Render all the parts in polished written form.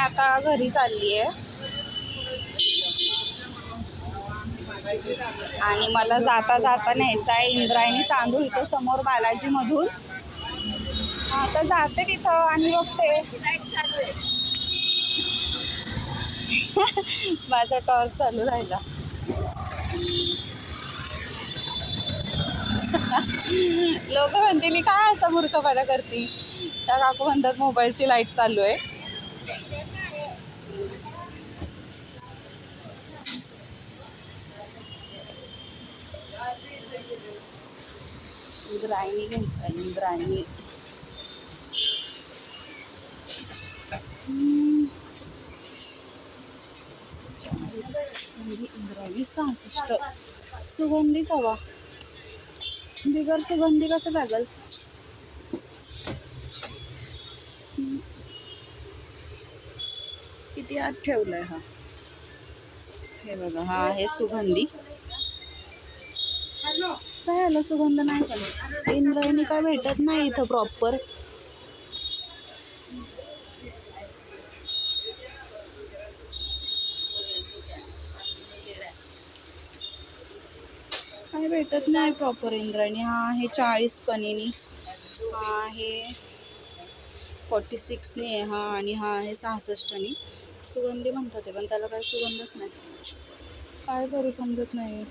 आता घरी चालली आहे आणि मला जाता जाता न्यायचा आहे इंद्रायणी तांदूळ इथं समोर बालाजी मधून। आता जाते तिथं आणि बघते माझा टॉर्च चालू राहिला। लोक म्हणतील काय असा मूर्खपणा करते, त्या काकू म्हणतात मोबाईलची लाईट चालू आहे। इंद्रायणी घ्यायचा इंद्रायणी। इंद्रायणी 66 सुगंधीच हवा, बिगर सुगंधी कसं लागल। किती आत ठेवलंय हा, हे बघा हा आहे सुगंधी। काय आलं सुगंध नाही पण इंद्रायणी काय भेटत नाही इथं प्रॉपर। काय भेटत नाही प्रॉपर इंद्रायणी। हा आहे 40 कणीनी, हा आहे 46 ने, हा आणि हा आहे 66 नी। सुगंधी म्हणतात ते पण त्याला काही सुगंधच नाही, काय करू समजत नाही।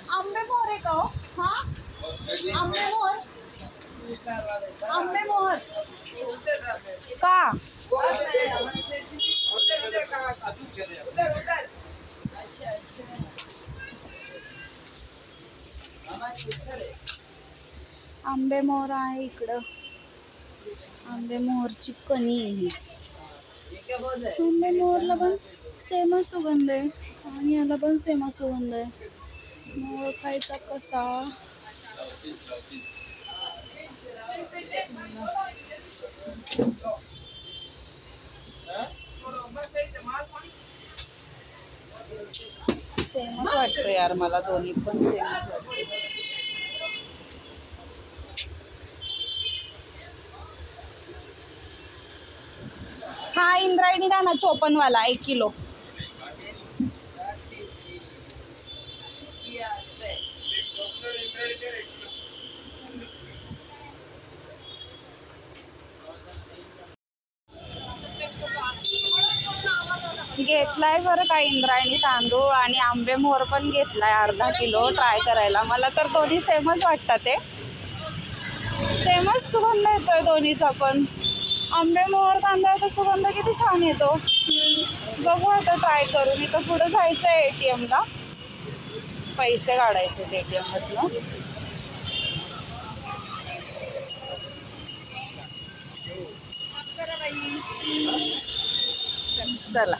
आंबे मोहर आहे का हो? हा आंबे मोहर, आंबे मोहर का आंबे मोहर आहे इकडं। आंबे मोहरची कणी आहे ही। आंबे मोहरला पण सेमच सुगंध आहे आणि याला पण सेमच सुगंध आहे, मग ओळखायचा कसा। सेमच वाटतं यार मला, दोन्ही पण सेमच वाटतं। हा इंद्रायणी द्या ना 54 वाला 1 किलो। घेतलाय बरं का इंद्रायणी तांदूळ आणि आंबे मोहर पण घेतलाय अर्धा किलो ट्राय करायला। मला तर दोन्ही सेमच वाटतात, ते सेमच सुगंध येतोय दोन्हीचा पण। आंबे मोहर तांदळाचा सुगंध किती छान येतो, बघू आता ट्राय करून। इथं पुढे जायचं आहे ATM ला, पैसे काढायचे ATM मधनं। चला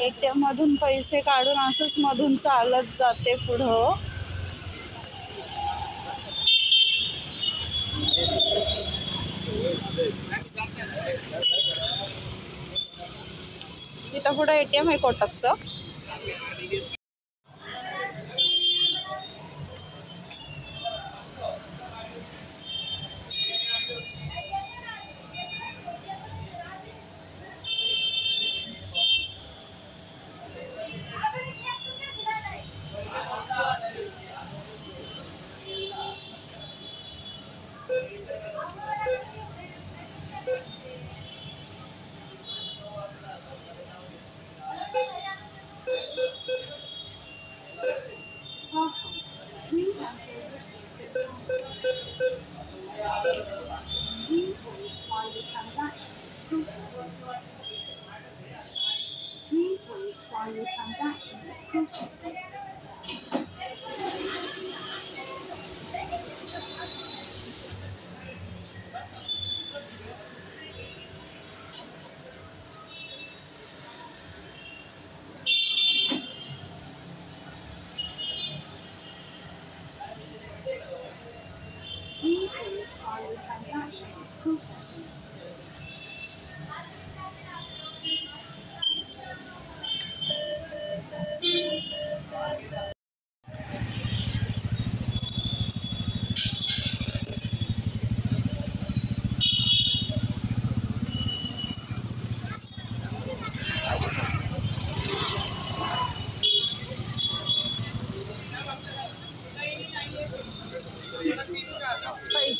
ATM मधून पैसे काढून असंच मधून चालत जाते पुढं। इथं पुढं ATM आहे कोटकचं।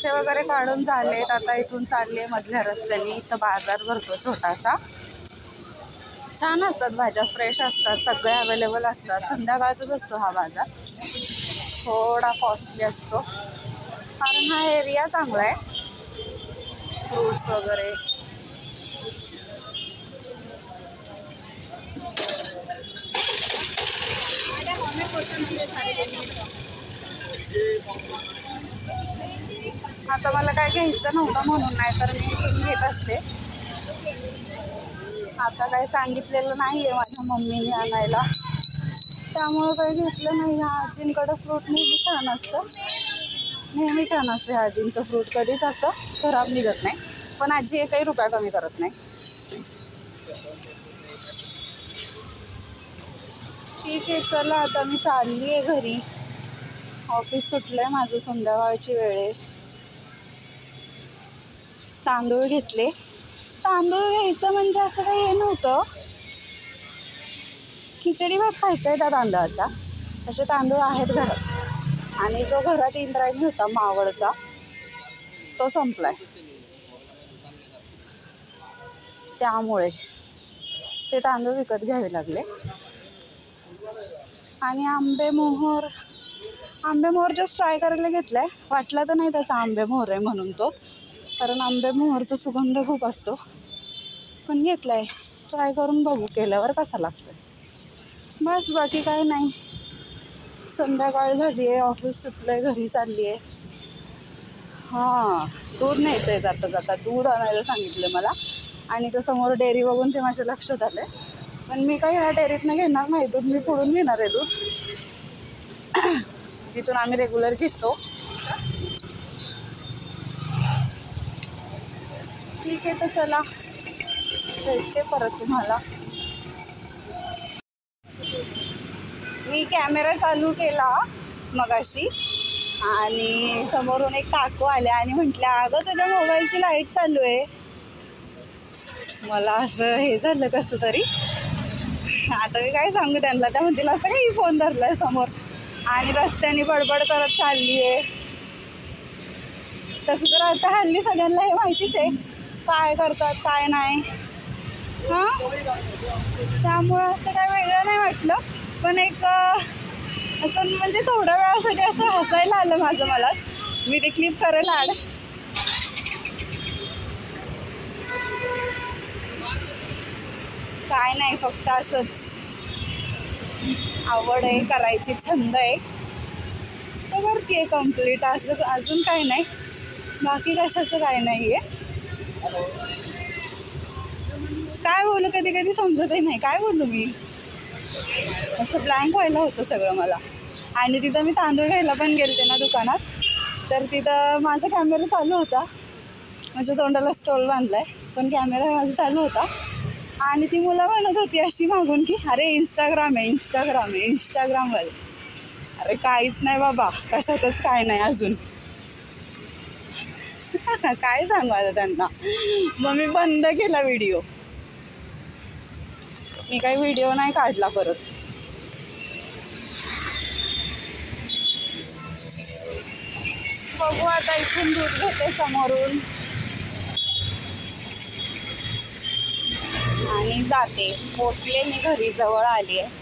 पैसे वगैरे काढून झालेत. आता इथून चालले मधल्या रस्त्याने. इथं बाजार भरतो छोटासा. छान असतात भाज्या, फ्रेश असतात, सगळे अवेलेबल असतात. संध्याकाळचाच असतो हा बाजार. थोडा कॉस्टली असतो कारण हा एरिया चांगला आहे. फ्रूट्स वगैरे आता मला काय घ्यायचं नव्हतं म्हणून, नाही तर मी इथून घेत असते. आता काय सांगितलेलं नाही आहे माझ्या मम्मीने आणायला, त्यामुळं काही घेतलं नाही. ह्या आजींकडं फ्रूट नेहमी छान असतं, नेहमी छान असतं. ह्या आजींचं फ्रूट कधीच असं खराब निघत नाही. पण आजी एकही रुपया कमी करत नाही. ठीक आहे, चला आता मी चालली आहे घरी. ऑफिस सुटलं आहे माझं, संध्याकाळची वेळ आहे. तांदूळ घेतले. तांदूळ घ्यायचं म्हणजे असं काही हे नव्हतं. खिचडी भात खायचा आहे त्या तांदळाचा. असे तांदूळ आहेत घरात. आणि जो घरात इंद्रायणी होता मावळचा तो संपलाय, त्यामुळे ते तांदूळ विकत घ्यावे लागले. आणि आंबेमोहर जस्ट ट्राय करायला घेतलाय. वाटला तर नाही त्याचा आंबेमोहर आहे म्हणून तो, कारण आंबेमोहरचा सुगंध खूप असतो. पण घेतलाय, ट्राय करून बघू केल्यावर कसा लागतो. बस बाकी काय नाही. संध्याकाळ झाली आहे, ऑफिस सुटलं आहे, घरी चालली आहे. हां, दूध न्यायचं आहे जाता जाता. दूध आणायला सांगितलं मला. आणि तर समोर डेअरी बघून ते माझ्या लक्षात आलं. पण मी काही ह्या डेअरीतनं घेणार नाही दूध, मी पुढून घेणार आहे दूध जिथून आम्ही रेग्युलर घेतो. ठीक आहे, तर चला भेटते परत तुम्हाला. मी कॅमेरा चालू केला मगाशी आणि समोरून एक काकू आल्या आणि म्हटल्या, अगं तुझ्या मोबाईलची लाईट चालू आहे. मला असं हे झालं कसं तरी. आता मी काय सांगू त्यांना. त्या म्हणतील असं काही फोन धरलाय समोर आणि रस्त्याने बडबड करत चालली आहे. तसं तर आता हल्ली सगळ्यांना हे माहितीच आहे काय करतात काय नाही. हां, त्यामुळं असं काय वेगळं नाही वाटलं. पण एक असं म्हणजे थोड्या वेळासाठी असं हसायला आलं माझं मलाच. मी ते क्लिप करेल ॲड. काय नाही, फक्त असंच आवड आहे करायची, छंद आहे, तर करते आहे कम्प्लीट. असं अजून काय नाही, बाकी कशाचं काय नाही आहे. काय बोलू कधी कधी समजतही नाही काय बोलू मी. असं ब्लँक व्हायला होतं सगळं मला. आणि तिथं मी तांदूळ घ्यायला पण गेलते ना दुकानात, तर तिथं माझा कॅमेरा चालू होता. माझ्या तोंडाला स्टॉल बांधला आहे पण कॅमेरा माझा चालू होता. आणि ती मुलं म्हणत होती अशी मागून की अरे इंस्टाग्राम आहे इंस्टाग्रामवाले. अरे काहीच नाही बाबा, कशातच काय नाही अजून. काय सांगू आता त्यांना. मग मी बंद केला व्हिडिओ. मी काही व्हिडिओ नाही काढला परत. बघू आता, इथून दूध घेते समोरून आणि जाते. पोचले मी घरी, जवळ आली आहे.